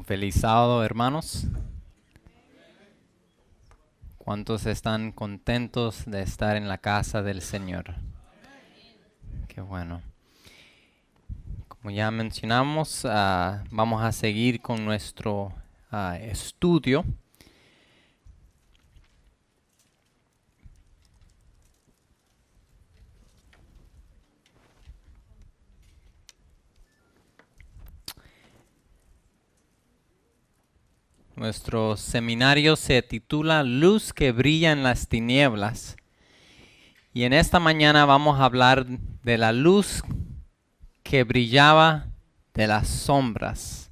Feliz sábado, hermanos. ¿Cuántos están contentos de estar en la casa del Señor? Qué bueno. Como ya mencionamos, vamos a seguir con nuestro estudio. Nuestro seminario se titula Luz que brilla en las tinieblas. Y en esta mañana vamos a hablar de la luz que brillaba de las sombras.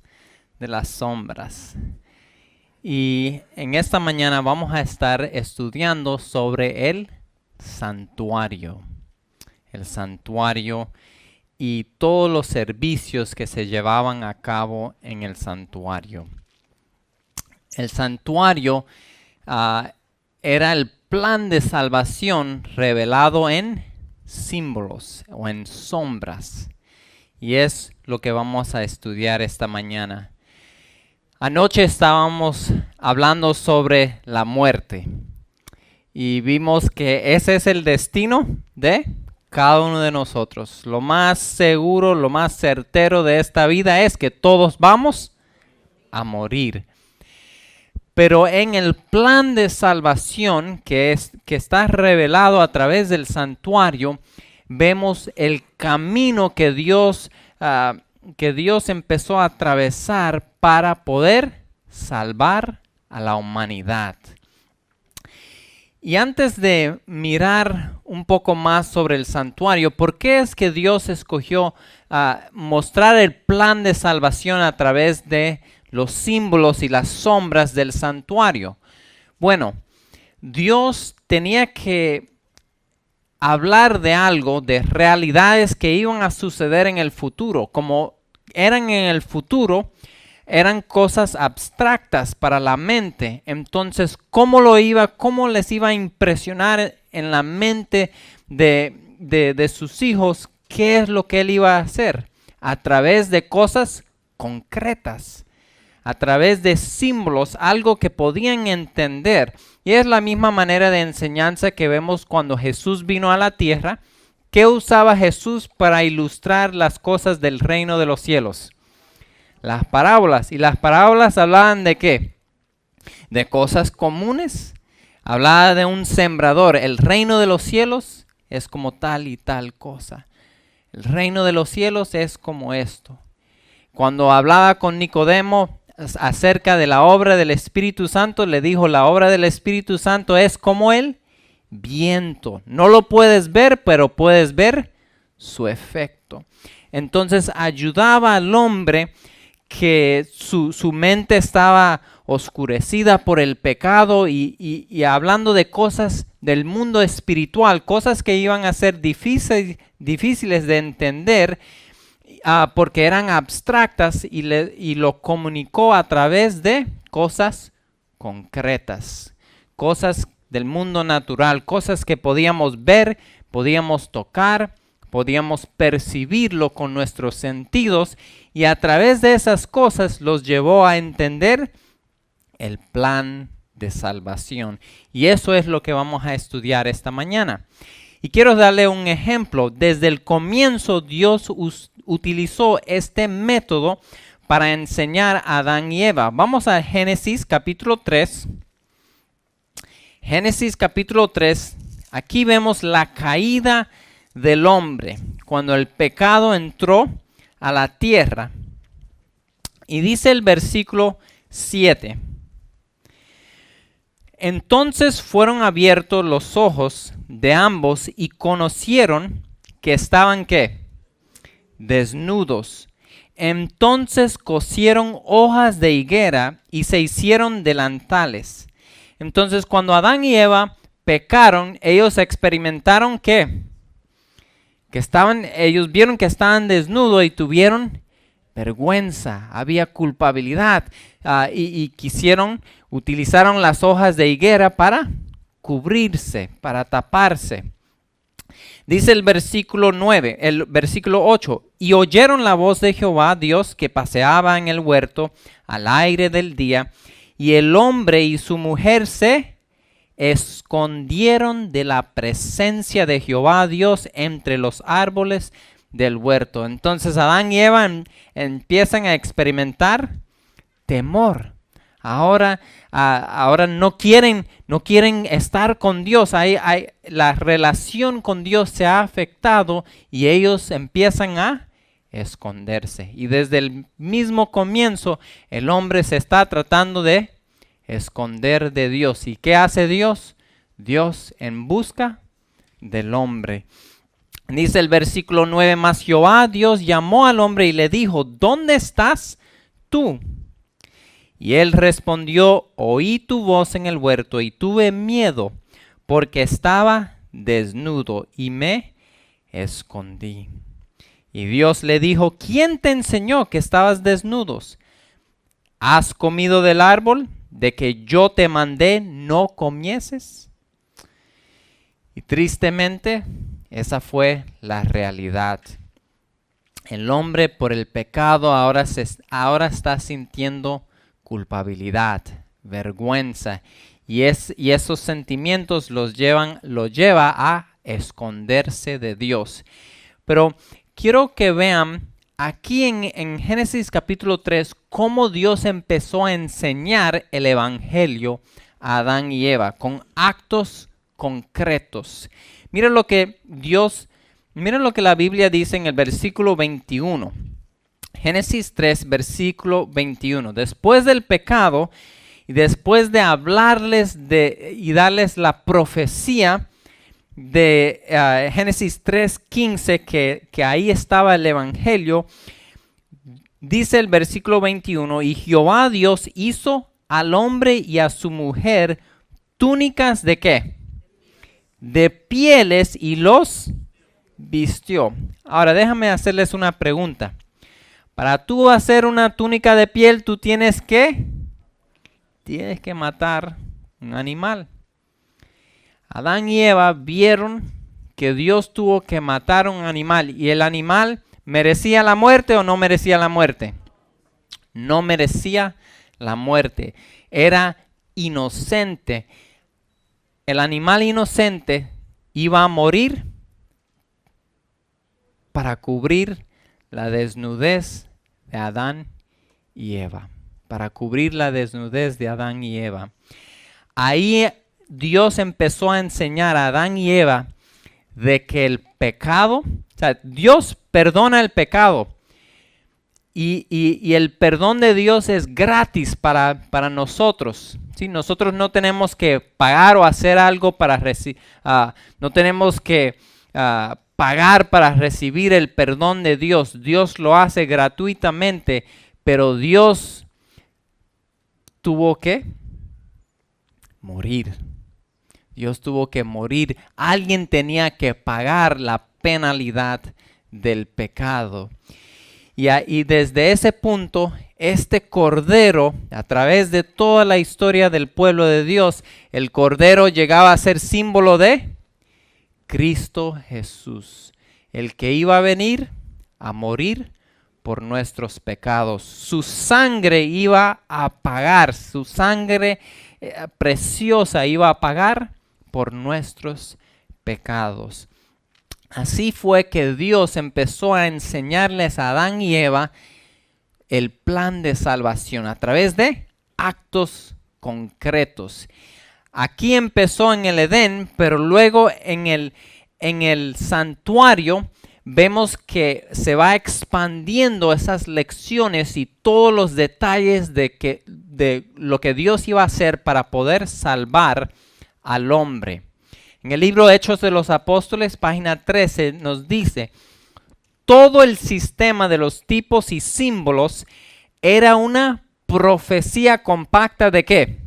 Y en esta mañana vamos a estar estudiando sobre el santuario. El santuario y todos los servicios que se llevaban a cabo en el santuario. El santuario era el plan de salvación revelado en símbolos o en sombras. Y es lo que vamos a estudiar esta mañana. Anoche estábamos hablando sobre la muerte. Y vimos que ese es el destino de cada uno de nosotros. Lo más seguro, lo más certero de esta vida es que todos vamos a morir. Pero en el plan de salvación que está revelado a través del santuario, vemos el camino que Dios empezó a atravesar para poder salvar a la humanidad. Y antes de mirar un poco más sobre el santuario, ¿por qué es que Dios escogió mostrar el plan de salvación a través de los símbolos y las sombras del santuario? Bueno, Dios tenía que hablar de algo, de realidades que iban a suceder en el futuro. Como eran en el futuro, eran cosas abstractas para la mente. Entonces, ¿cómo les iba a impresionar en la mente de sus hijos qué es lo que Él iba a hacer? A través de cosas concretas. A través de símbolos, algo que podían entender. Y es la misma manera de enseñanza que vemos cuando Jesús vino a la tierra. ¿Qué usaba Jesús para ilustrar las cosas del reino de los cielos? Las parábolas. ¿Y las parábolas hablaban de qué? De cosas comunes. Hablaba de un sembrador. El reino de los cielos es como tal y tal cosa. El reino de los cielos es como esto. Cuando hablaba con Nicodemo acerca de la obra del Espíritu Santo, le dijo: la obra del Espíritu Santo es como el viento. No lo puedes ver, pero puedes ver su efecto. Entonces ayudaba al hombre que su mente estaba oscurecida por el pecado y hablando de cosas del mundo espiritual, cosas que iban a ser difíciles de entender, porque eran abstractas, y lo comunicó a través de cosas concretas, cosas del mundo natural, cosas que podíamos ver, podíamos tocar, podíamos percibirlo con nuestros sentidos, y a través de esas cosas los llevó a entender el plan de salvación. Y eso es lo que vamos a estudiar esta mañana. Y quiero darle un ejemplo. Desde el comienzo Dios utilizó este método para enseñar a Adán y Eva. Vamos a Génesis capítulo 3. Génesis capítulo 3. Aquí vemos la caída del hombre, cuando el pecado entró a la tierra. Y dice el versículo 7. Entonces fueron abiertos los ojos de ambos y conocieron que estaban ¿qué? Desnudos. Entonces cosieron hojas de higuera y se hicieron delantales. Entonces cuando Adán y Eva pecaron, ellos experimentaron ¿qué? Ellos vieron que estaban desnudos y tuvieron vergüenza, había culpabilidad, y utilizaron las hojas de higuera para cubrirse, para taparse. Dice el versículo 9, el versículo 8, y oyeron la voz de Jehová Dios que paseaba en el huerto al aire del día, y el hombre y su mujer se escondieron de la presencia de Jehová Dios entre los árboles del huerto. Entonces Adán y Eva empiezan a experimentar temor. Ahora no quieren estar con Dios. La relación con Dios se ha afectado y ellos empiezan a esconderse. Y desde el mismo comienzo el hombre se está tratando de esconder de Dios. ¿Y qué hace Dios? Dios en busca del hombre. Dice el versículo 9, mas Jehová Dios llamó al hombre y le dijo, ¿dónde estás tú? Y él respondió, oí tu voz en el huerto y tuve miedo porque estaba desnudo y me escondí. Y Dios le dijo, ¿quién te enseñó que estabas desnudos? ¿Has comido del árbol de que yo te mandé no comieses? Y tristemente, esa fue la realidad. El hombre por el pecado ahora está sintiendo culpabilidad, vergüenza, y esos sentimientos lo lleva a esconderse de Dios. Pero quiero que vean aquí en Génesis capítulo 3 cómo Dios empezó a enseñar el evangelio a Adán y Eva con actos concretos. Miren lo que la Biblia dice en el versículo 21. Génesis 3, versículo 21. Después del pecado y después de hablarles y darles la profecía de Génesis 3:15, que ahí estaba el evangelio, dice el versículo 21, y Jehová Dios hizo al hombre y a su mujer túnicas ¿de qué? De pieles y los vistió. Ahora déjame hacerles una pregunta. Para tú hacer una túnica de piel, tú tienes que matar un animal. Adán y Eva vieron que Dios tuvo que matar un animal. ¿Y el animal merecía la muerte o no merecía la muerte? No merecía la muerte. Era inocente. El animal inocente iba a morir para cubrir la desnudez de Adán y Eva. Para cubrir la desnudez de Adán y Eva. Ahí Dios empezó a enseñar a Adán y Eva de que el pecado, o sea, Dios perdona el pecado. Y el perdón de Dios es gratis para nosotros. ¿Sí? Nosotros no tenemos que pagar o hacer algo para no tenemos que pagar para recibir el perdón de Dios. Dios lo hace gratuitamente, pero Dios tuvo que morir. Dios tuvo que morir. Alguien tenía que pagar la penalidad del pecado. Y desde ese punto, este cordero, a través de toda la historia del pueblo de Dios, el cordero llegaba a ser símbolo de Cristo Jesús, el que iba a venir a morir por nuestros pecados. Su sangre iba a pagar, su sangre preciosa iba a pagar por nuestros pecados. Así fue que Dios empezó a enseñarles a Adán y Eva el plan de salvación a través de actos concretos. Aquí empezó en el Edén, pero luego en el santuario vemos que se va expandiendo esas lecciones y todos los detalles de lo que Dios iba a hacer para poder salvar al hombre. En el libro Hechos de los Apóstoles, página 13, nos dice, todo el sistema de los tipos y símbolos era una profecía compacta ¿de qué?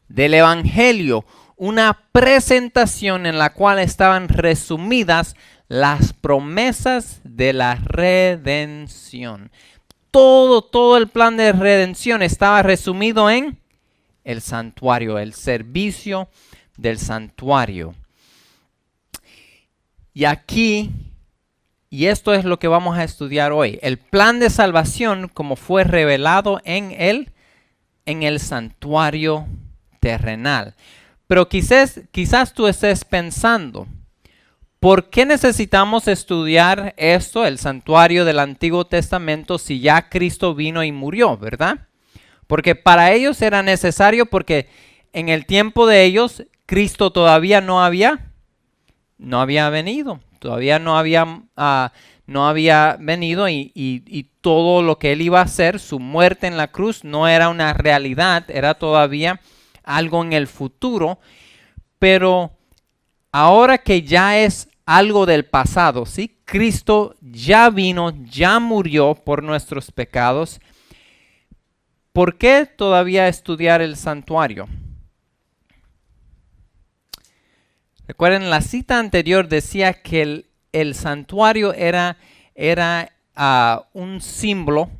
Del Evangelio, una presentación en la cual estaban resumidas las promesas de la redención. Todo el plan de redención estaba resumido en el santuario, el servicio del santuario. Y aquí, y esto es lo que vamos a estudiar hoy, el plan de salvación como fue revelado en el santuario terrenal. Pero quizás tú estés pensando, ¿por qué necesitamos estudiar esto, el santuario del Antiguo Testamento, si ya Cristo vino y murió, verdad? Porque para ellos era necesario, porque en el tiempo de ellos Cristo todavía no había venido, todavía no había venido y todo lo que él iba a hacer, su muerte en la cruz, no era una realidad, era todavía algo en el futuro. Pero ahora que ya es algo del pasado, ¿sí? Cristo ya vino, ya murió por nuestros pecados. ¿Por qué todavía estudiar el santuario? Recuerden, la cita anterior decía que el santuario era un símbolo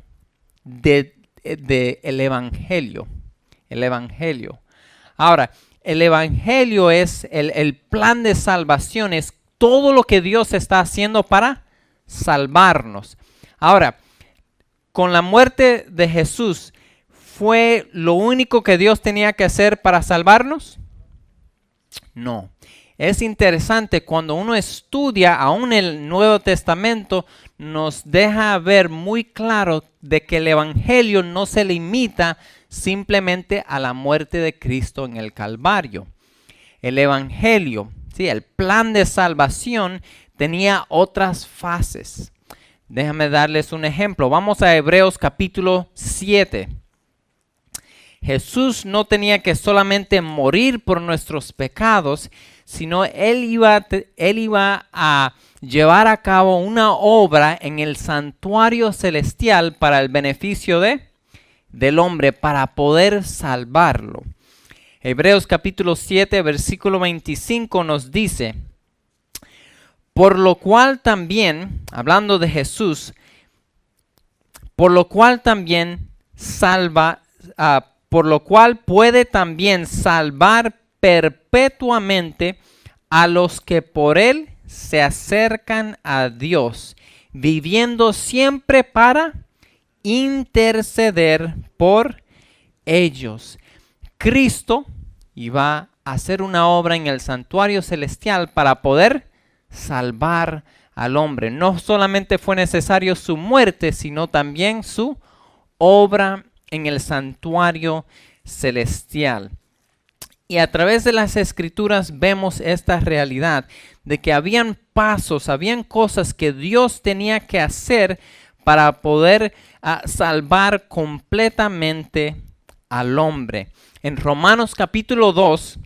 del Evangelio. El Evangelio. Ahora, el Evangelio es el plan de salvación, es todo lo que Dios está haciendo para salvarnos. Ahora, con la muerte de Jesús, ¿fue lo único que Dios tenía que hacer para salvarnos? No. Es interesante, cuando uno estudia aún el Nuevo Testamento, nos deja ver muy claro de que el Evangelio no se limita simplemente a la muerte de Cristo en el Calvario. El Evangelio, ¿sí? El plan de salvación tenía otras fases. Déjame darles un ejemplo. Vamos a Hebreos capítulo 7. Jesús no tenía que solamente morir por nuestros pecados, sino Él iba a llevar a cabo una obra en el santuario celestial para el beneficio del hombre, para poder salvarlo. Hebreos capítulo 7, versículo 25 nos dice: por lo cual también, hablando de Jesús, por lo cual puede también salvar perpetuamente a los que por él se acercan a Dios, viviendo siempre para interceder por ellos. Cristo iba a hacer una obra en el santuario celestial para poder salvar al hombre. No solamente fue necesario su muerte, sino también su obra en el santuario celestial. Y a través de las Escrituras vemos esta realidad de que habían pasos, habían cosas que Dios tenía que hacer para poder salvar completamente al hombre. En Romanos capítulo 2,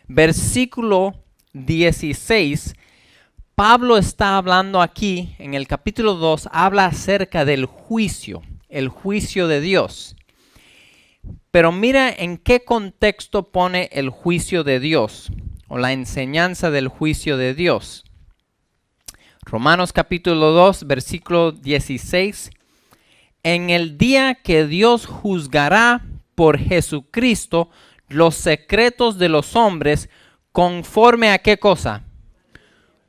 versículo 16, Pablo está hablando aquí, en el capítulo 2, habla acerca del juicio, el juicio de Dios. Pero mira en qué contexto pone el juicio de Dios, o la enseñanza del juicio de Dios. Romanos capítulo 2, versículo 16. En el día que Dios juzgará por Jesucristo los secretos de los hombres, ¿conforme a qué cosa?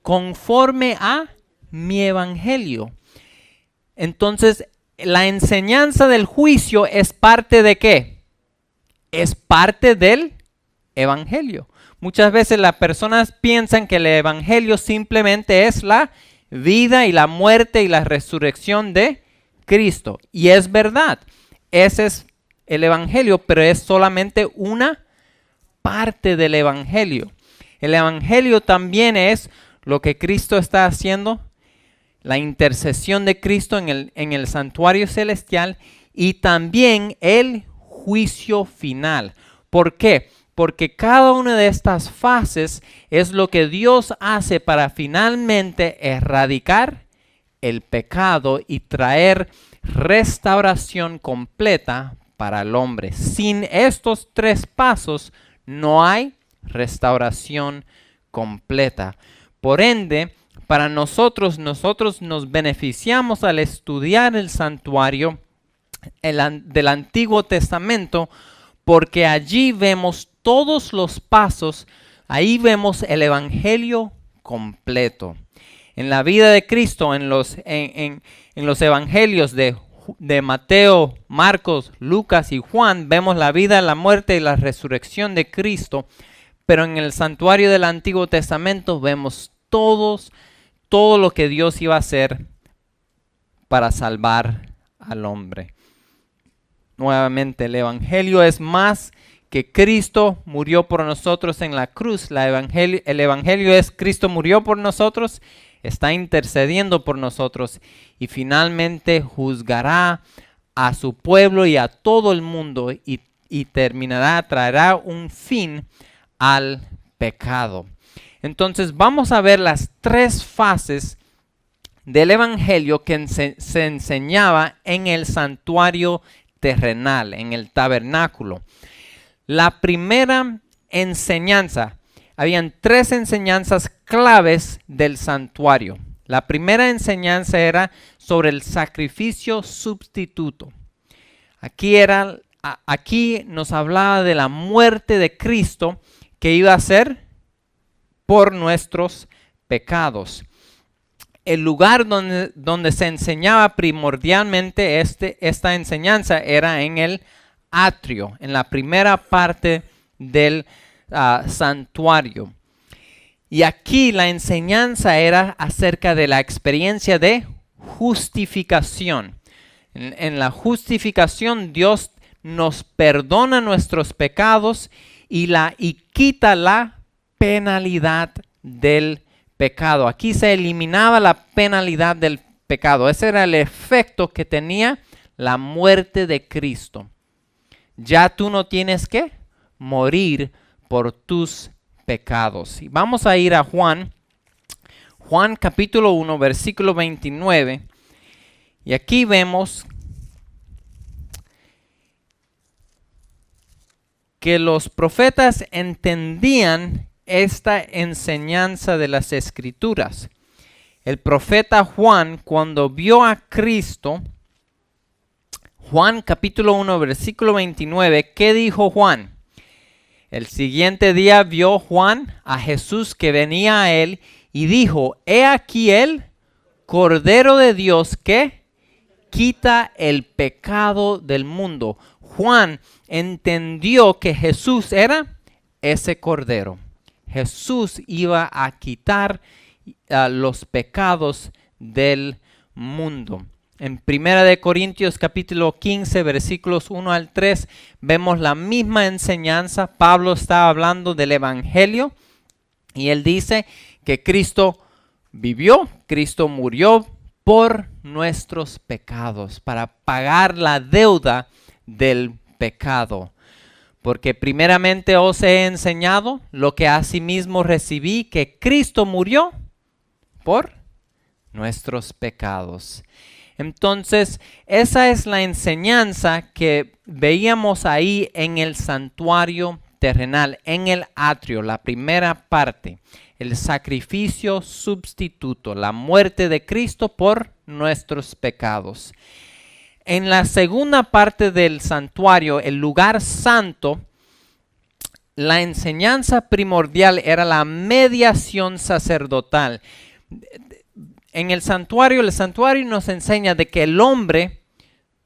Conforme a mi evangelio. Entonces, la enseñanza del juicio es parte de ¿qué? Es parte del evangelio. Muchas veces las personas piensan que el evangelio simplemente es la vida y la muerte y la resurrección de Cristo. Y es verdad, ese es el evangelio, pero es solamente una parte del evangelio. El evangelio también es lo que Cristo está haciendo, la intercesión de Cristo en el santuario celestial, y también el juicio final. ¿Por qué? Porque cada una de estas fases es lo que Dios hace para finalmente erradicar el pecado y traer restauración completa para el hombre. Sin estos tres pasos no hay restauración completa. Por ende, para nosotros nos beneficiamos al estudiar el santuario del Antiguo Testamento, porque allí vemos todos los pasos Ahí vemos el evangelio completo. En la vida de Cristo, en los evangelios de Mateo, Marcos, Lucas y Juan, vemos la vida, la muerte y la resurrección de Cristo. Pero en el santuario del Antiguo Testamento vemos todo lo que Dios iba a hacer para salvar al hombre. Nuevamente, el evangelio es más que Cristo murió por nosotros en la cruz. El evangelio es Cristo murió por nosotros, está intercediendo por nosotros y finalmente juzgará a su pueblo y a todo el mundo y traerá un fin al pecado. Entonces vamos a ver las tres fases del evangelio que se enseñaba en el santuario terrenal, en el tabernáculo. La primera enseñanza, habían tres enseñanzas claves del santuario. La primera enseñanza era sobre el sacrificio sustituto. Aquí nos hablaba de la muerte de Cristo que iba a ser por nuestros pecados. El lugar donde se enseñaba primordialmente esta enseñanza era en el atrio, en la primera parte del santuario. Y aquí la enseñanza era acerca de la experiencia de justificación. En la justificación Dios nos perdona nuestros pecados y quita la penalidad del pecado. Aquí se eliminaba la penalidad del pecado. Ese era el efecto que tenía la muerte de Cristo. Ya tú no tienes que morir por tus pecados. Y vamos a ir a Juan capítulo 1, versículo 29. Y aquí vemos que los profetas entendían esta enseñanza de las Escrituras. El profeta Juan, cuando vio a Cristo, Juan capítulo 1, versículo 29, ¿qué dijo Juan? El siguiente día vio Juan a Jesús que venía a él y dijo, he aquí el Cordero de Dios que quita el pecado del mundo. Juan entendió que Jesús era ese Cordero. Jesús iba a quitar los pecados del mundo. En 1 Corintios capítulo 15, versículos 1 al 3, vemos la misma enseñanza. Pablo está hablando del evangelio y él dice que Cristo vivió, Cristo murió por nuestros pecados, para pagar la deuda del pecado. Porque primeramente os he enseñado lo que asimismo recibí, que Cristo murió por nuestros pecados. Entonces, esa es la enseñanza que veíamos ahí en el santuario terrenal, en el atrio, la primera parte, el sacrificio sustituto, la muerte de Cristo por nuestros pecados. En la segunda parte del santuario, el lugar santo, la enseñanza primordial era la mediación sacerdotal. En el santuario nos enseña de que el hombre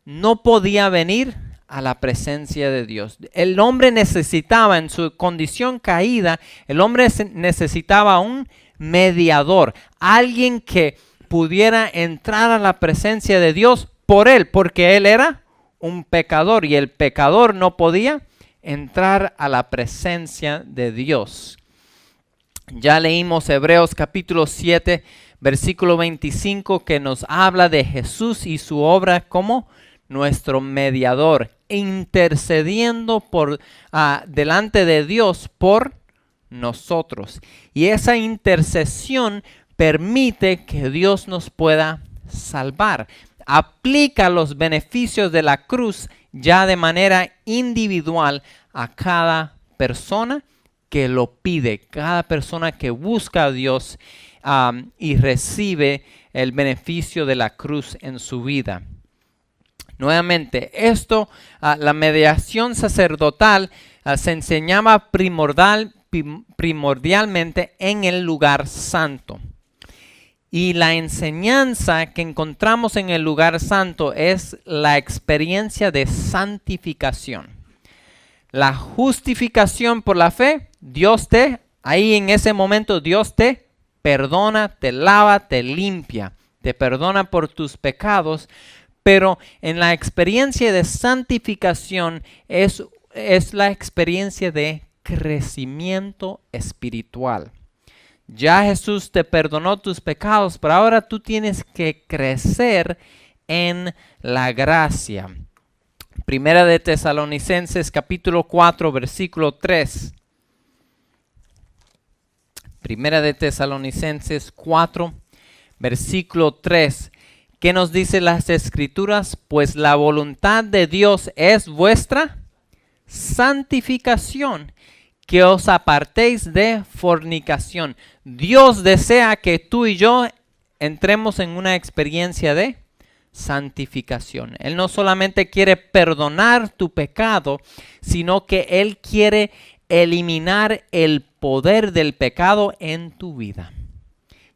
no podía venir a la presencia de Dios. El hombre necesitaba, en su condición caída, el hombre necesitaba un mediador, alguien que pudiera entrar a la presencia de Dios por él, porque él era un pecador y el pecador no podía entrar a la presencia de Dios. Ya leímos Hebreos capítulo 7, versículo 25, que nos habla de Jesús y su obra como nuestro mediador, intercediendo delante de Dios por nosotros. Y esa intercesión permite que Dios nos pueda salvar. Aplica los beneficios de la cruz ya de manera individual a cada persona que lo pide, cada persona que busca a Dios y recibe el beneficio de la cruz en su vida. Nuevamente, la mediación sacerdotal se enseñaba primordialmente en el lugar santo. Y la enseñanza que encontramos en el lugar santo es la experiencia de santificación. La justificación por la fe, ahí en ese momento Dios te perdona, te lava, te limpia, te perdona por tus pecados. Pero en la experiencia de santificación es la experiencia de crecimiento espiritual. Ya Jesús te perdonó tus pecados, pero ahora tú tienes que crecer en la gracia. Primera de Tesalonicenses capítulo 4, versículo 3. Primera de Tesalonicenses 4, versículo 3. ¿Qué nos dice las Escrituras? Pues la voluntad de Dios es vuestra santificación, que os apartéis de fornicación. Dios desea que tú y yo entremos en una experiencia de santificación. Él no solamente quiere perdonar tu pecado, sino que Él quiere eliminar el poder del pecado en tu vida.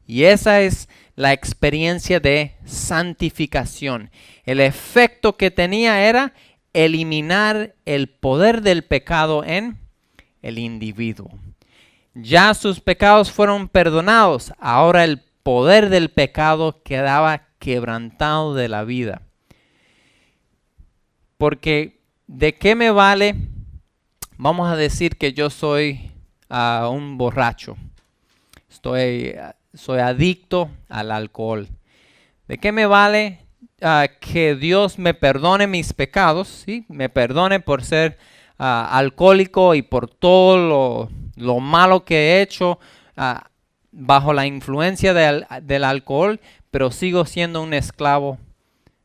Y esa es la experiencia de santificación. El efecto que tenía era eliminar el poder del pecado en el individuo. Ya sus pecados fueron perdonados. Ahora el poder del pecado quedaba quebrantado de la vida. Porque ¿de qué me vale? Vamos a decir que yo soy un borracho. Soy adicto al alcohol. ¿De qué me vale que Dios me perdone mis pecados? ¿Sí? Me perdone por ser alcohólico y por todo lo malo que he hecho bajo la influencia del alcohol, pero sigo siendo un esclavo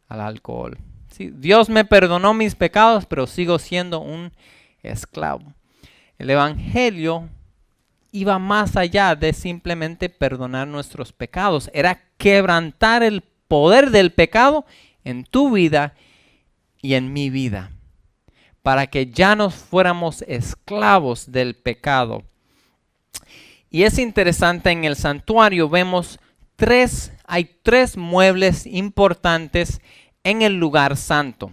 al alcohol. ¿Sí? Dios me perdonó mis pecados, pero sigo siendo un esclavo. El Evangelio iba más allá de simplemente perdonar nuestros pecados. Era quebrantar el poder del pecado en tu vida y en mi vida, para que ya no fuéramos esclavos del pecado. Y es interesante, en el santuario vemos hay tres muebles importantes en el lugar santo.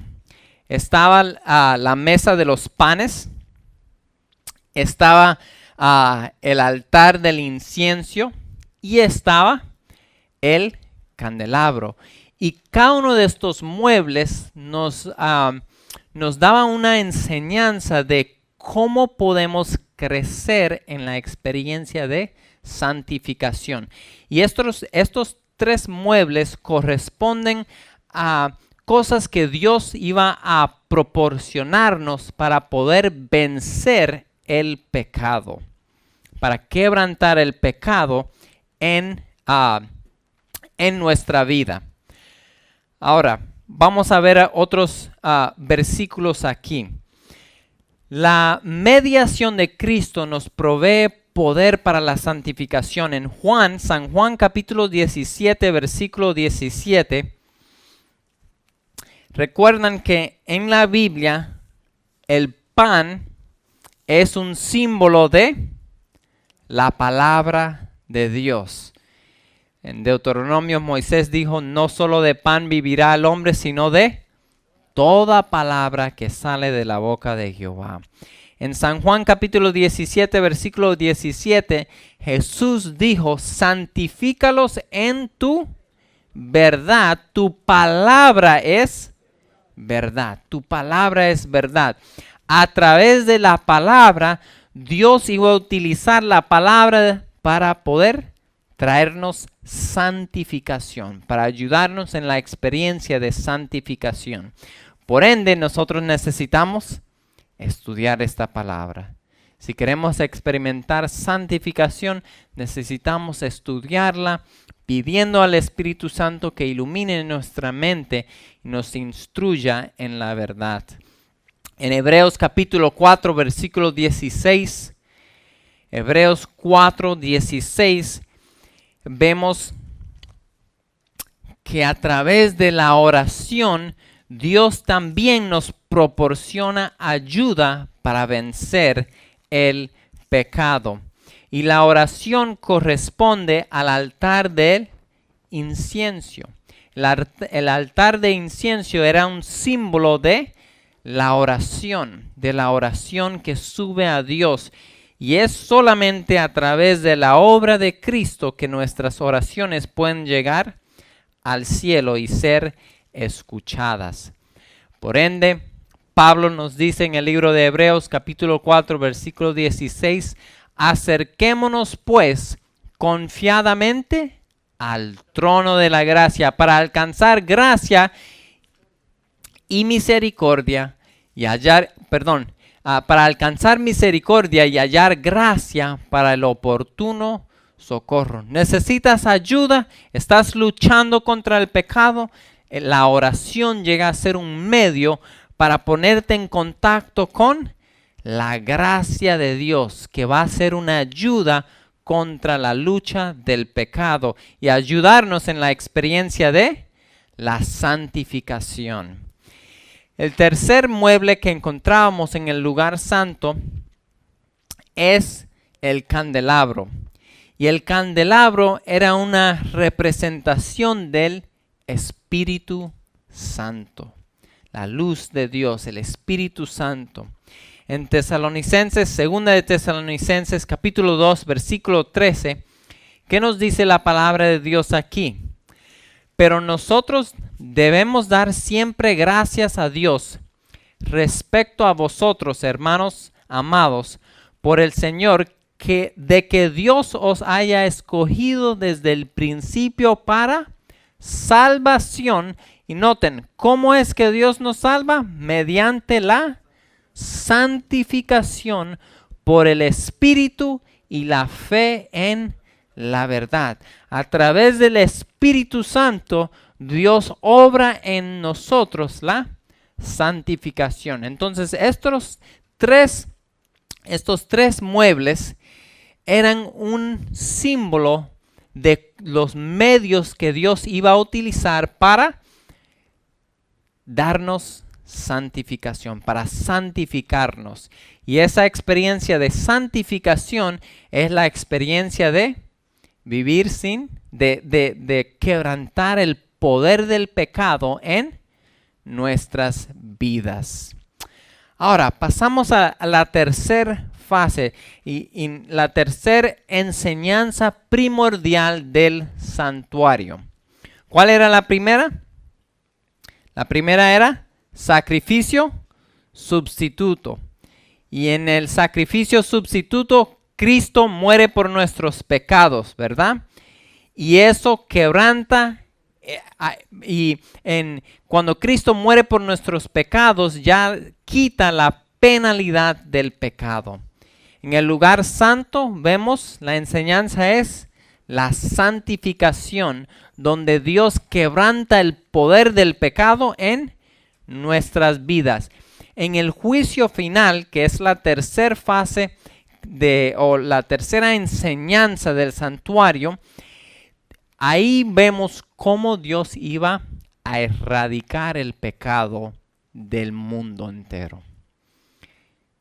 Estaba la mesa de los panes, estaba el altar del incienso y estaba el candelabro. Y cada uno de estos muebles nos daba una enseñanza de cómo podemos crecer en la experiencia de santificación. Y estos tres muebles corresponden a cosas que Dios iba a proporcionarnos para poder vencer el pecado, para quebrantar el pecado en nuestra vida. Ahora, vamos a ver otros versículos aquí. La mediación de Cristo nos provee poder para la santificación. En San Juan capítulo 17, versículo 17, recuerdan que en la Biblia el pan es un símbolo de la palabra de Dios. En Deuteronomio Moisés dijo: no solo de pan vivirá el hombre, sino de toda palabra que sale de la boca de Jehová. En San Juan capítulo 17, versículo 17, Jesús dijo: santifícalos en tu verdad, tu palabra es verdad, tu palabra es verdad. A través de la palabra, Dios iba a utilizar la palabra para poder traernos santificación, para ayudarnos en la experiencia de santificación. Por ende, nosotros necesitamos estudiar esta palabra. Si queremos experimentar santificación, necesitamos estudiarla, pidiendo al Espíritu Santo que ilumine nuestra mente y nos instruya en la verdad. En Hebreos capítulo 4, versículo 16, Hebreos 4, 16, vemos que a través de la oración, Dios también nos proporciona ayuda para vencer el pecado. Y la oración corresponde al altar del incienso. El altar de incienso era un símbolo de la oración que sube a Dios. Y es solamente a través de la obra de Cristo que nuestras oraciones pueden llegar al cielo y ser escuchadas. Por ende, Pablo nos dice en el libro de Hebreos capítulo 4 versículo 16, acerquémonos pues confiadamente al trono de la gracia para alcanzar gracia y misericordia y hallar, para alcanzar misericordia y hallar gracia para el oportuno socorro. ¿Necesitas ayuda? ¿Estás luchando contra el pecado? La oración llega a ser un medio para ponerte en contacto con la gracia de Dios, que va a ser una ayuda contra la lucha del pecado y ayudarnos en la experiencia de la santificación. El tercer mueble que encontrábamos en el lugar santo es el candelabro. Y el candelabro era una representación del Espíritu Santo. La luz de Dios, el Espíritu Santo. En Tesalonicenses, segunda de Tesalonicenses, capítulo 2, versículo 13, ¿qué nos dice la palabra de Dios aquí? Pero nosotros debemos dar siempre gracias a Dios respecto a vosotros, hermanos amados, por el Señor, de que Dios os haya escogido desde el principio para salvación. Y noten, ¿cómo es que Dios nos salva? Mediante la santificación por el Espíritu y la fe en la verdad. A través del Espíritu Santo, Dios obra en nosotros la santificación. Entonces, estos tres muebles eran un símbolo de los medios que Dios iba a utilizar para darnos santificación, para santificarnos. Y esa experiencia de santificación es la experiencia de vivir de quebrantar el poder del pecado en nuestras vidas. Ahora, pasamos a la tercera fase y la tercera enseñanza primordial del santuario. ¿Cuál era la primera? La primera era sacrificio sustituto. Y en el sacrificio sustituto, Cristo muere por nuestros pecados, ¿verdad? Y eso quebranta, cuando Cristo muere por nuestros pecados, ya quita la penalidad del pecado. En el lugar santo, vemos, la enseñanza es la santificación, donde Dios quebranta el poder del pecado en nuestras vidas. En el juicio final, que es la tercera fase o la tercera enseñanza del santuario, ahí vemos cómo Dios iba a erradicar el pecado del mundo entero.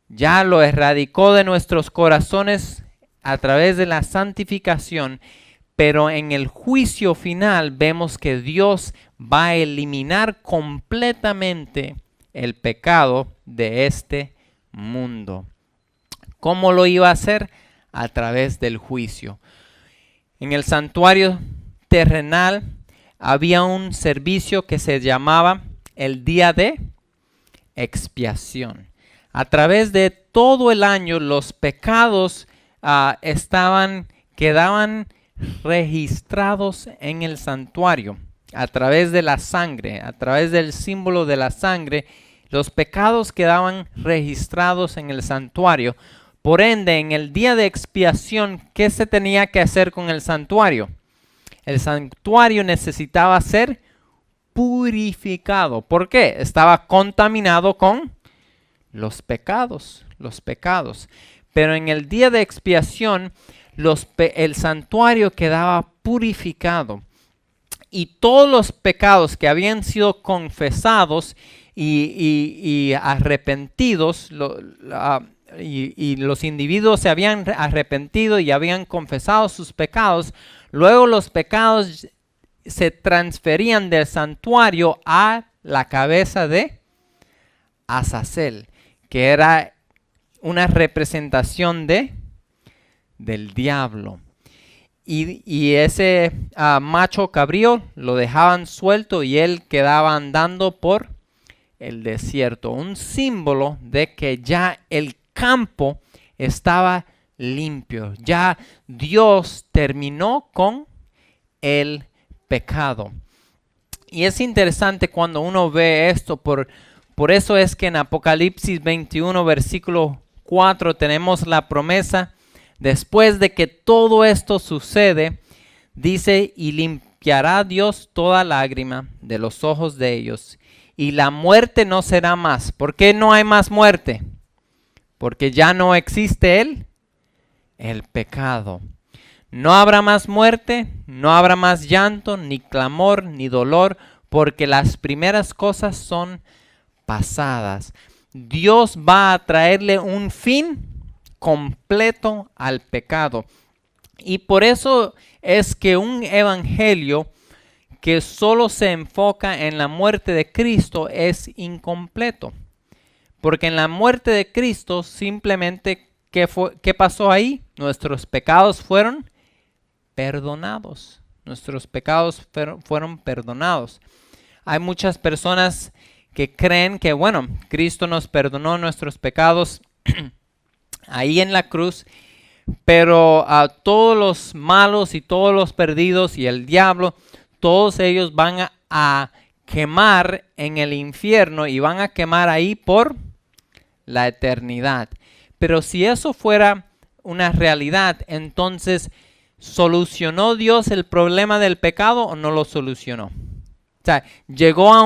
Ya lo erradicó de nuestros corazones a través de la santificación, pero en el juicio final vemos que Dios va a eliminar completamente el pecado de este mundo. ¿Cómo lo iba a hacer? A través del juicio. En el santuario terrenal había un servicio que se llamaba el día de expiación. A través de todo el año los pecados quedaban registrados en el santuario. A través de la sangre, a través del símbolo de la sangre, los pecados quedaban registrados en el santuario. Por ende, en el día de expiación, ¿qué se tenía que hacer con el santuario? El santuario necesitaba ser purificado. ¿Por qué? Estaba contaminado con los pecados. Pero en el día de expiación, el santuario quedaba purificado. Y todos los pecados que habían sido confesados y arrepentidos, y los individuos se habían arrepentido y habían confesado sus pecados, luego los pecados se transferían del santuario a la cabeza de Azazel, que era una representación del diablo. Y ese macho cabrío lo dejaban suelto y él quedaba andando por el desierto. Un símbolo de que ya el campo estaba limpio. Ya Dios terminó con el pecado. Y es interesante cuando uno ve esto. Por eso es que en Apocalipsis 21, versículo 4, tenemos la promesa. Después de que todo esto sucede, dice, y limpiará Dios toda lágrima de los ojos de ellos, y la muerte no será más. ¿Por qué no hay más muerte? Porque ya no existe el pecado. No habrá más muerte, no habrá más llanto, ni clamor, ni dolor, porque las primeras cosas son pasadas. Dios va a traerle un fin completo al pecado. Y por eso es que un evangelio que solo se enfoca en la muerte de Cristo es incompleto. Porque en la muerte de Cristo simplemente, ¿qué pasó ahí? Nuestros pecados fueron perdonados. Nuestros pecados fueron perdonados. Hay muchas personas que creen que, bueno, Cristo nos perdonó nuestros pecados ahí en la cruz, pero a todos los malos y todos los perdidos y el diablo, todos ellos van a quemar en el infierno y van a quemar ahí por la eternidad. Pero si eso fuera una realidad, entonces, ¿solucionó Dios el problema del pecado o no lo solucionó? O sea, ¿llegó a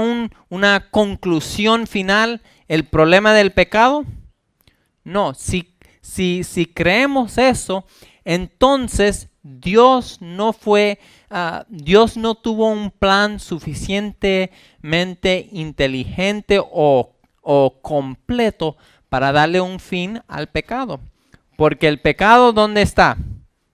una conclusión final el problema del pecado? No, si creemos eso, entonces Dios no tuvo un plan suficientemente inteligente o completo para darle un fin al pecado. Porque el pecado, ¿dónde está?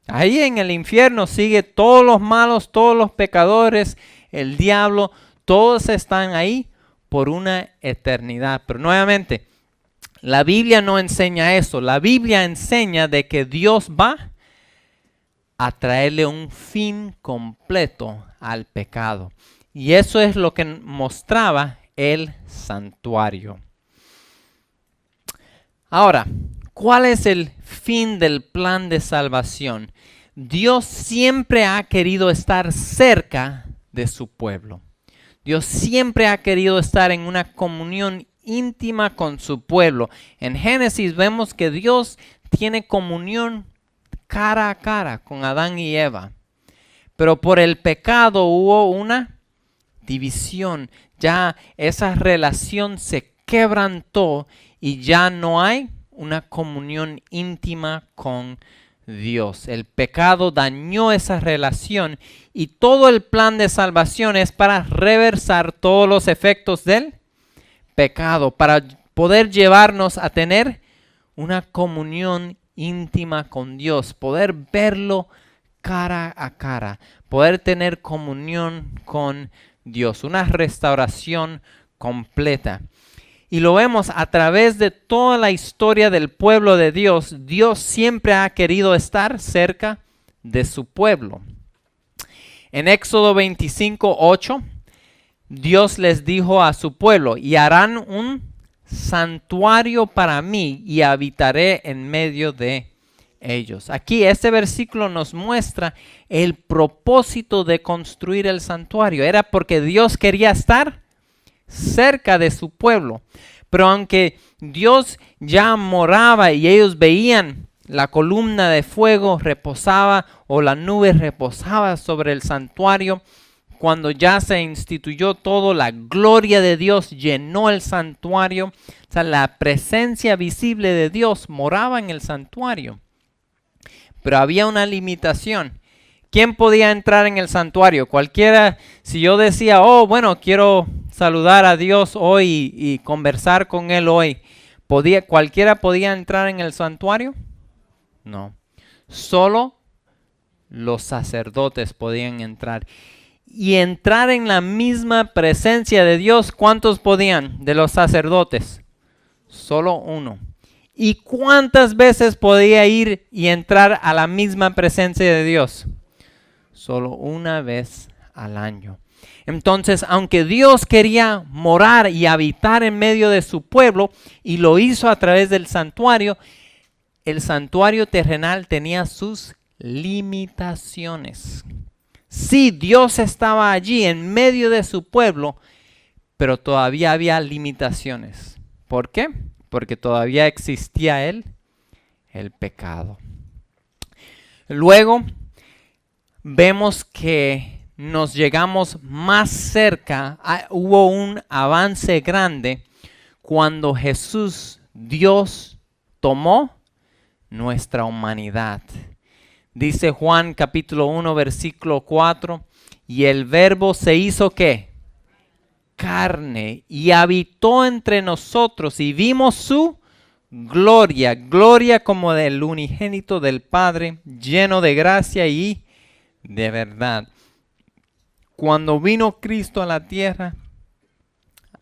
Ahí en el infierno sigue todos los malos, todos los pecadores, el diablo, todos están ahí por una eternidad. Pero nuevamente, la Biblia no enseña eso. La Biblia enseña de que Dios va a traerle un fin completo al pecado. Y eso es lo que mostraba el santuario. Ahora, ¿cuál es el fin del plan de salvación? Dios siempre ha querido estar cerca de su pueblo. Dios siempre ha querido estar en una comunión íntima con su pueblo. En Génesis vemos que Dios tiene comunión cara a cara con Adán y Eva. Pero por el pecado hubo una división. Ya esa relación se quebrantó y ya no hay una comunión íntima con Dios. El pecado dañó esa relación y todo el plan de salvación es para reversar todos los efectos del pecado, para poder llevarnos a tener una comunión íntima con Dios, poder verlo cara a cara, poder tener comunión con Dios, una restauración completa. Y lo vemos a través de toda la historia del pueblo de Dios. Dios siempre ha querido estar cerca de su pueblo. En Éxodo 25:8, Dios les dijo a su pueblo, y harán un santuario para mí y habitaré en medio de ellos. Aquí este versículo nos muestra el propósito de construir el santuario. Era porque Dios quería estar cerca de su pueblo. Pero aunque Dios ya moraba y ellos veían la columna de fuego reposaba o la nube reposaba sobre el santuario, cuando ya se instituyó todo, la gloria de Dios llenó el santuario. O sea, la presencia visible de Dios moraba en el santuario. Pero había una limitación. ¿Quién podía entrar en el santuario? Cualquiera. Si yo decía, oh, bueno, quiero saludar a Dios hoy y conversar con Él hoy, ¿Cualquiera podía entrar en el santuario? No. Solo los sacerdotes podían entrar. Y entrar en la misma presencia de Dios, ¿cuántos podían de los sacerdotes? Solo uno. ¿Y cuántas veces podía ir y entrar a la misma presencia de Dios? Solo una vez al año. Entonces, aunque Dios quería morar y habitar en medio de su pueblo, y lo hizo a través del santuario, el santuario terrenal tenía sus limitaciones. Sí, Dios estaba allí en medio de su pueblo, pero todavía había limitaciones. ¿Por qué? Porque todavía existía el pecado. Luego vemos que nos llegamos más cerca, hubo un avance grande cuando Jesús, Dios, tomó nuestra humanidad. Dice Juan capítulo 1 versículo 4, y el verbo se hizo ¿qué? Carne, y habitó entre nosotros, y vimos su gloria, gloria como del unigénito del Padre, lleno de gracia y de verdad. Cuando vino Cristo a la tierra,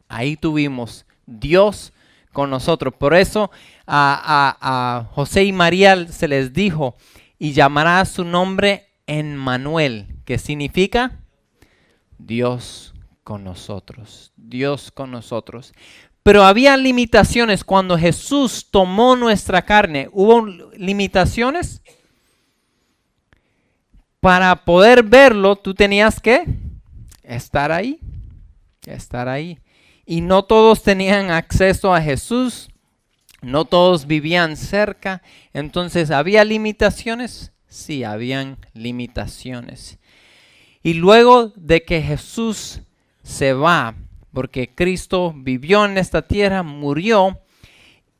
ahí tuvimos Dios con nosotros. Por eso a José y María se les dijo, y llamará su nombre Emmanuel, que significa Dios con nosotros, Dios con nosotros. Pero había limitaciones cuando Jesús tomó nuestra carne. ¿Hubo limitaciones? Para poder verlo, tú tenías que estar ahí. Y no todos tenían acceso a Jesús. No todos vivían cerca. Entonces, ¿había limitaciones? Sí, habían limitaciones. Y luego de que Jesús se va, porque Cristo vivió en esta tierra, murió,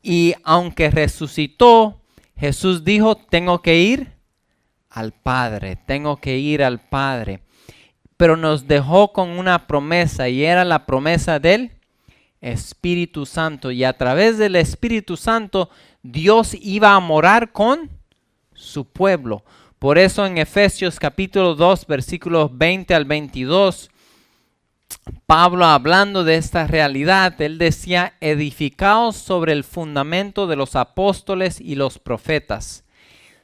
y aunque resucitó, Jesús dijo, tengo que ir al Padre. Pero nos dejó con una promesa, y era la promesa del Espíritu Santo. Y a través del Espíritu Santo, Dios iba a morar con su pueblo. Por eso en Efesios capítulo 2, versículos 20 al 22, Pablo, hablando de esta realidad, él decía, edificaos sobre el fundamento de los apóstoles y los profetas,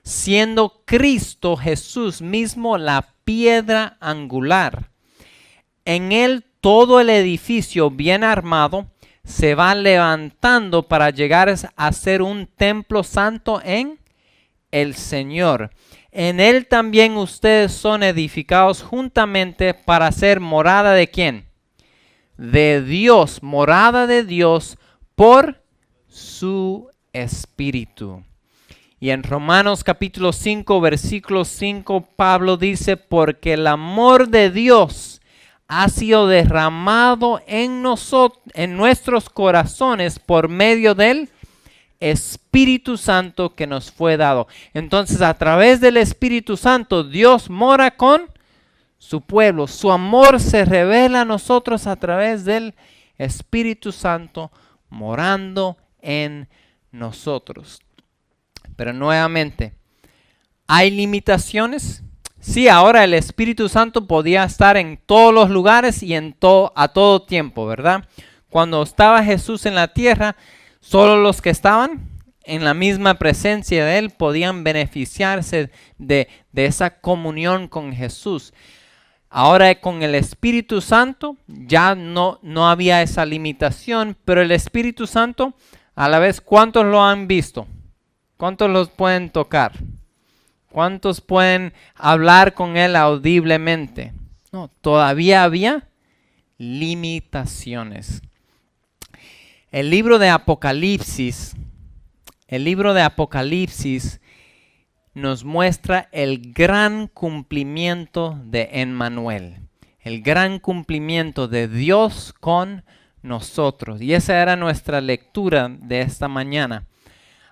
siendo Cristo Jesús mismo la piedra angular. En él todo el edificio bien armado se va levantando para llegar a ser un templo santo en el Señor. En él también ustedes son edificados juntamente para ser morada de ¿quién? De Dios, morada de Dios por su Espíritu. Y en Romanos capítulo 5, versículo 5, Pablo dice, porque el amor de Dios ha sido derramado en nuestros corazones por medio del Espíritu Santo que nos fue dado. Entonces, a través del Espíritu Santo, Dios mora con su pueblo. Su amor se revela a nosotros a través del Espíritu Santo morando en nosotros. Pero nuevamente, ¿hay limitaciones? Sí, ahora el Espíritu Santo podía estar en todos los lugares y a todo tiempo, ¿verdad? Cuando estaba Jesús en la tierra, solo los que estaban en la misma presencia de Él podían beneficiarse de esa comunión con Jesús. Ahora con el Espíritu Santo ya no había esa limitación, pero el Espíritu Santo, a la vez, ¿cuántos lo han visto? ¿Cuántos los pueden tocar? ¿Cuántos pueden hablar con Él audiblemente? No, todavía había limitaciones. El libro de Apocalipsis nos muestra el gran cumplimiento de Emmanuel, el gran cumplimiento de Dios con nosotros. Y esa era nuestra lectura de esta mañana.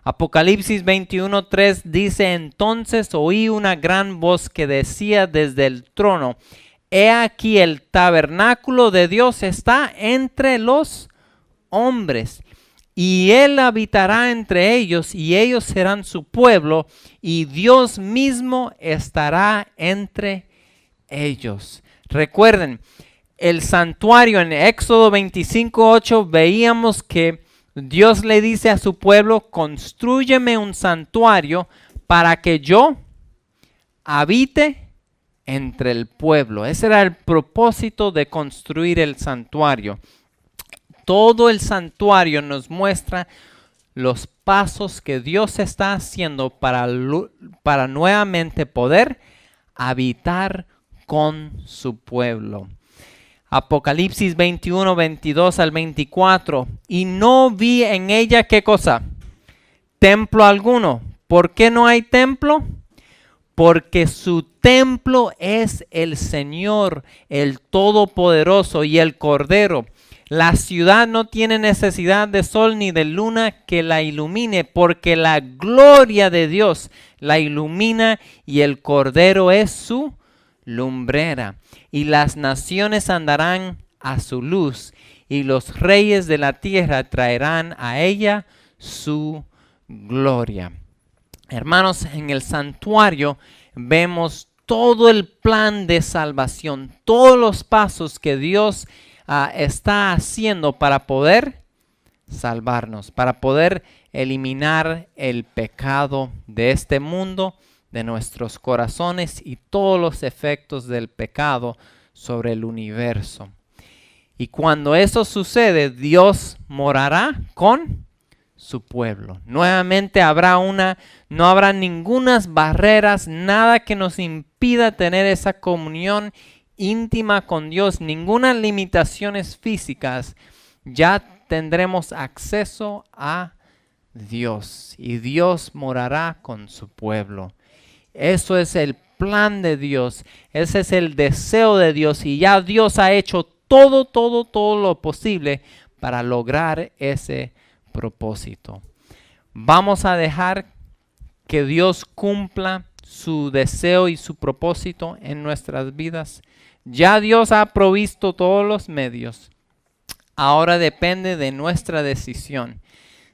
Apocalipsis 21:3 dice, entonces oí una gran voz que decía desde el trono, he aquí el tabernáculo de Dios está entre los hombres, y Él habitará entre ellos, y ellos serán su pueblo, y Dios mismo estará entre ellos. Recuerden, el santuario en Éxodo 25:8 veíamos que Dios le dice a su pueblo: constrúyeme un santuario para que yo habite entre el pueblo. Ese era el propósito de construir el santuario. Todo el santuario nos muestra los pasos que Dios está haciendo para nuevamente poder habitar con su pueblo. Apocalipsis 21, 22 al 24. Y no vi en ella, ¿qué cosa? Templo alguno. ¿Por qué no hay templo? Porque su templo es el Señor, el Todopoderoso y el Cordero. La ciudad no tiene necesidad de sol ni de luna que la ilumine, porque la gloria de Dios la ilumina y el Cordero es su lumbrera. Y las naciones andarán a su luz, y los reyes de la tierra traerán a ella su gloria. Hermanos, en el santuario vemos todo el plan de salvación, todos los pasos que Dios está haciendo para poder salvarnos, para poder eliminar el pecado de este mundo, de nuestros corazones y todos los efectos del pecado sobre el universo. Y cuando eso sucede, Dios morará con su pueblo. Nuevamente no habrá ninguna barreras, nada que nos impida tener esa comunión íntima con Dios, ninguna limitaciones físicas. Ya tendremos acceso a Dios y Dios morará con su pueblo. Eso es el plan de Dios, ese es el deseo de Dios, y ya Dios ha hecho todo lo posible para lograr ese propósito. Vamos a dejar que Dios cumpla su deseo y su propósito en nuestras vidas. Ya Dios ha provisto todos los medios. Ahora depende de nuestra decisión.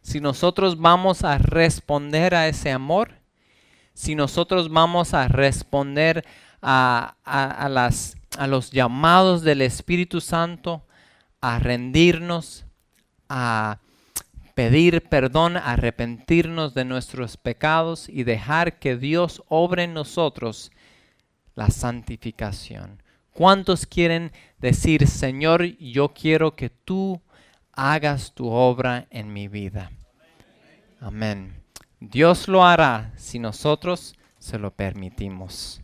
Si nosotros vamos a responder a ese amor, si nosotros vamos a responder a los llamados del Espíritu Santo, a rendirnos, a pedir perdón, a arrepentirnos de nuestros pecados y dejar que Dios obre en nosotros la santificación. ¿Cuántos quieren decir: Señor, yo quiero que tú hagas tu obra en mi vida? Amén. Dios lo hará si nosotros se lo permitimos.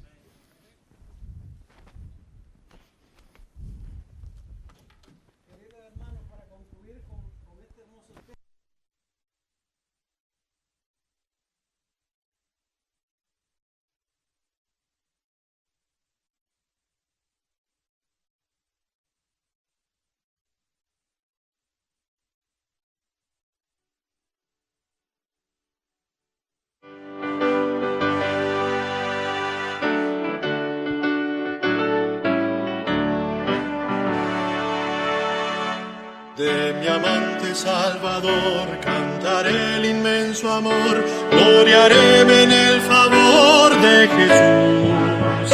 De mi amante Salvador cantaré el inmenso amor, gloriaréme en el favor de Jesús.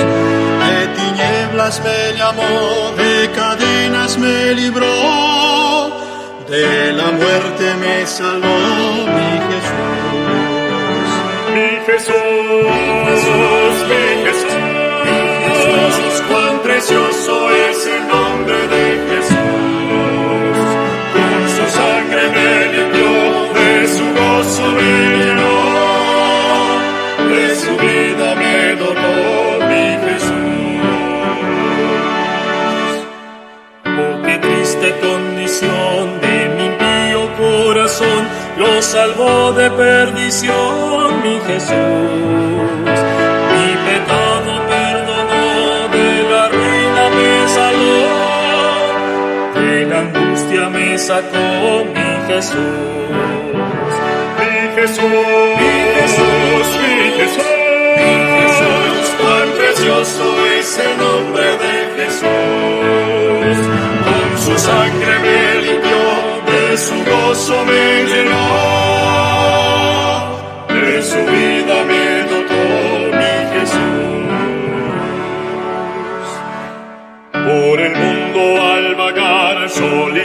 De tinieblas me llamó, de cadenas me libró, de la muerte me salvó mi Jesús. Mi Jesús, mi Jesús, mi Jesús, cuán precioso es el nombre de Jesús. Sangre me limpió, de su gozo me llenó, de su vida me donó mi Jesús. Oh, qué triste condición de mi impío corazón, lo salvó de perdición mi Jesús. Mi pecado perdonó, de la ruina me salvó, de la angustia me sacó mi Jesús. Mi Jesús, mi Jesús, mi Jesús, mi Jesús, cuán precioso es el nombre de Jesús. Con su sangre me limpió, de su gozo me llenó,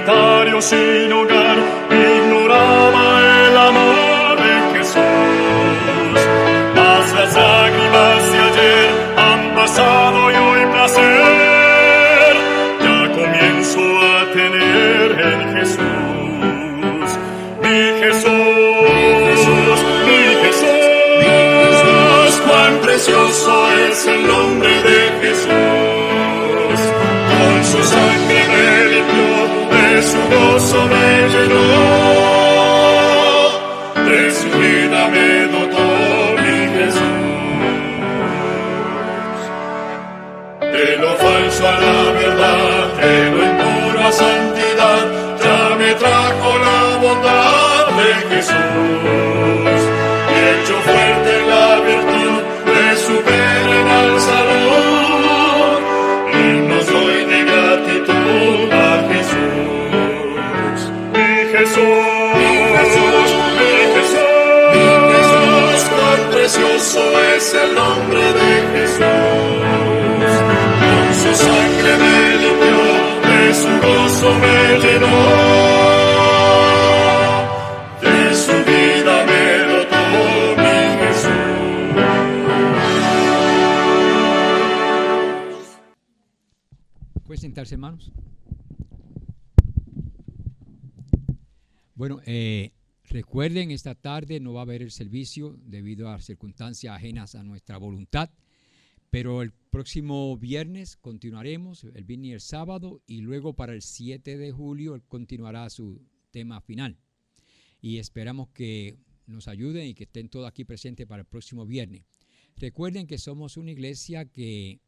solitario sin hogar, ignoraba el amor de Jesús. Mas las lágrimas de ayer han pasado y hoy placer ya comienzo a tener en Jesús. Mi Jesús, mi Jesús, cuán precioso es el nombre de Jesús. Con su sangre me limpió, de su gozo me llenó, de su vida me dotó mi Jesús. De lo falso a la verdad, de lo impuro a santidad, ya me trajo la bondad de Jesús. Y hecho fuerte en la virtud de su perenal salud, himnos doy de gratitud a Jesús. Mi Jesús, mi Jesús, mi Jesús, mi Jesús, cuán precioso es el nombre de Jesús. Con su sangre me limpió, de su gozo me llenó, de su vida me dotó mi Jesús. ¿Pueden sentarse, hermanos? Bueno, recuerden, esta tarde no va a haber el servicio debido a circunstancias ajenas a nuestra voluntad, pero el próximo viernes continuaremos, el viernes y el sábado, y luego para el 7 de julio él continuará su tema final. Y esperamos que nos ayuden y que estén todos aquí presentes para el próximo viernes. Recuerden que somos una iglesia que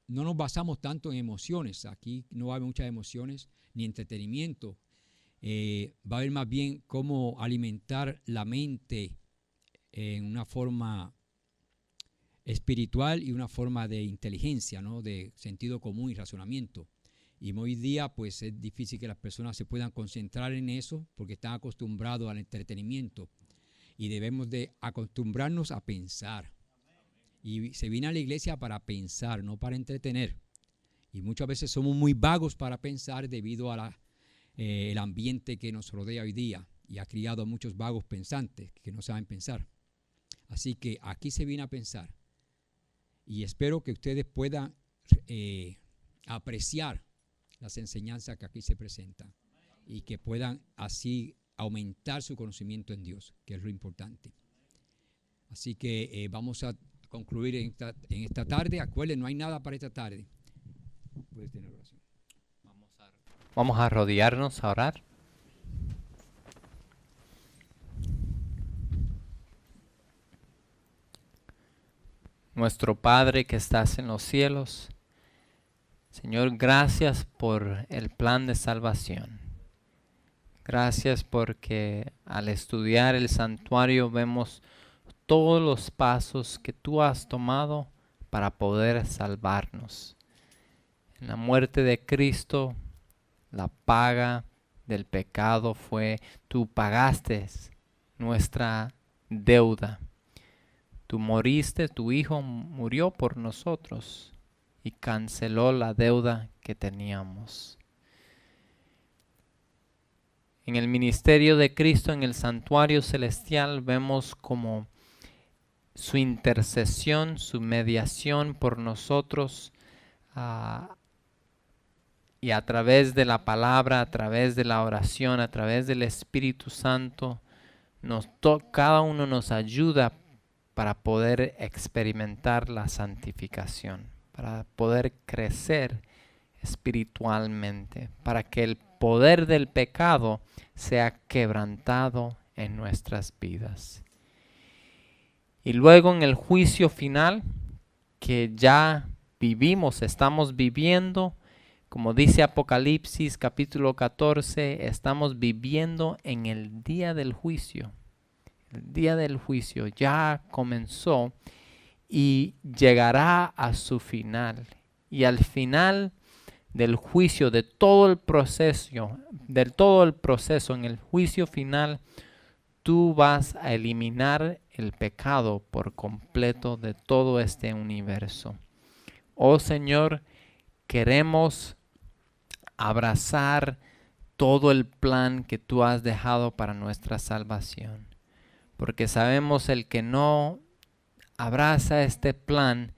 no nos basamos tanto en emociones. Aquí no va a haber muchas emociones ni entretenimiento. Va a haber más bien cómo alimentar la mente en una forma espiritual y una forma de inteligencia, ¿no? De sentido común y razonamiento. Y hoy día pues es difícil que las personas se puedan concentrar en eso porque están acostumbrados al entretenimiento. Y debemos de acostumbrarnos a pensar. Y se viene a la iglesia para pensar, no para entretener. Y muchas veces somos muy vagos para pensar debido a el ambiente que nos rodea hoy día. Y ha criado a muchos vagos pensantes que no saben pensar. Así que aquí se viene a pensar. Y espero que ustedes puedan apreciar las enseñanzas que aquí se presentan. Y que puedan así aumentar su conocimiento en Dios, que es lo importante. Así que vamos a concluir en esta tarde. Acuérdense, no hay nada para esta tarde. Puedes tener oración. Vamos a rodearnos a orar. Nuestro Padre que estás en los cielos, Señor, gracias por el plan de salvación. Gracias porque al estudiar el santuario vemos todos los pasos que tú has tomado para poder salvarnos. En la muerte de Cristo, la paga del pecado fue, tú pagaste nuestra deuda. Tú moriste, tu Hijo murió por nosotros y canceló la deuda que teníamos. En el ministerio de Cristo, en el santuario celestial, vemos como su intercesión, su mediación por nosotros, y a través de la palabra, a través de la oración, a través del Espíritu Santo, cada uno nos ayuda para poder experimentar la santificación, para poder crecer espiritualmente, para que el poder del pecado sea quebrantado en nuestras vidas. Y luego en el juicio final que ya vivimos, estamos viviendo, como dice Apocalipsis capítulo 14, estamos viviendo en el día del juicio. El día del juicio ya comenzó y llegará a su final. Y al final del juicio, de todo el proceso, en el juicio final, tú vas a eliminar el pecado por completo de todo este universo. Oh Señor, queremos abrazar todo el plan que tú has dejado para nuestra salvación. Porque sabemos el que no abraza este plan,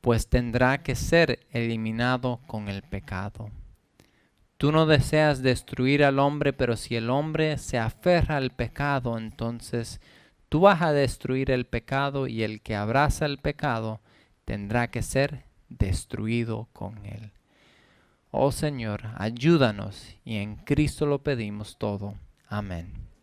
pues tendrá que ser eliminado con el pecado. Tú no deseas destruir al hombre, pero si el hombre se aferra al pecado, entonces tú vas a destruir el pecado y el que abraza el pecado tendrá que ser destruido con él. Oh Señor, ayúdanos y en Cristo lo pedimos todo. Amén.